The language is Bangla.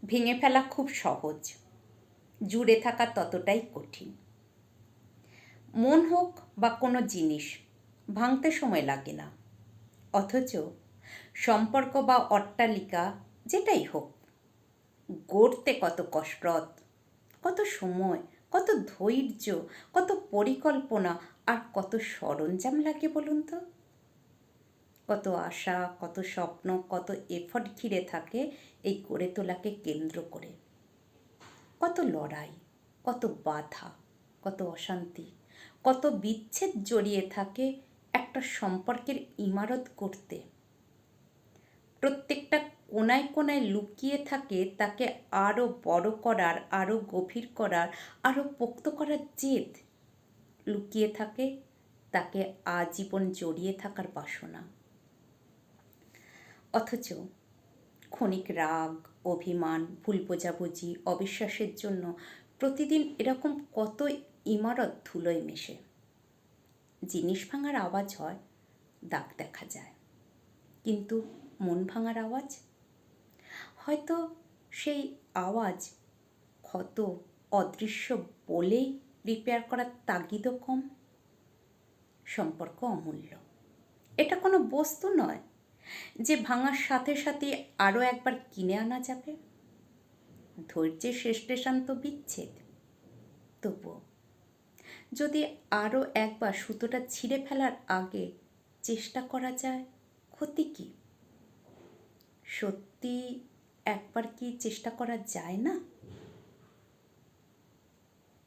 ভেঙে ফেলা খুব সহজ, জুড়ে থাকা ততটাই কঠিন। মন হোক বা কোনো জিনিস, ভাঙতে সময় লাগে না, অথচ সম্পর্ক বা অট্টালিকা যেটাই হোক, গড়তে কত কসরত, কত সময়, কত ধৈর্য, কত পরিকল্পনা আর কত সরঞ্জাম লাগে বলুন তো। কত আশা, কত স্বপ্ন, কত এফর্ট ঘিরে থাকে এই গড়ে তোলাকে কেন্দ্র করে। কত লড়াই, কত বাধা, কত অশান্তি, কত বিচ্ছেদ জড়িয়ে থাকে একটা সম্পর্কের ইমারত করতে। প্রত্যেকটা কোনায় কোনায় লুকিয়ে থাকে তাকে আরও বড় করার, আরও গভীর করার, আরও পোক্ত করার জেদ। লুকিয়ে থাকে তাকে আজীবন জড়িয়ে থাকার বাসনা। অথচ ক্ষণিক রাগ, অভিমান, ভুল বোঝাবুঝি, অবিশ্বাসের জন্য প্রতিদিন এরকম কত ইমারত ধুলোয় মেশে। জিনিস ভাঙার আওয়াজ হয়, দাগ দেখা যায়, কিন্তু মন ভাঙার আওয়াজ, হয়তো সেই আওয়াজ ক্ষত অদৃশ্য বলেই রিপেয়ার করার তাগিদও কম। সম্পর্ক অমূল্য, এটা কোনো বস্তু নয় যে ভাঙার সাথে সাথে আরও একবার কিনে আনা যাবে। ধৈর্যের শেষ স্টেশন তো বিচ্ছেদ। তবুও যদি আরও একবার সুতোটা ছিঁড়ে ফেলার আগে চেষ্টা করা যায়, ক্ষতি কি? সত্যি একবার কি চেষ্টা করা যায় না?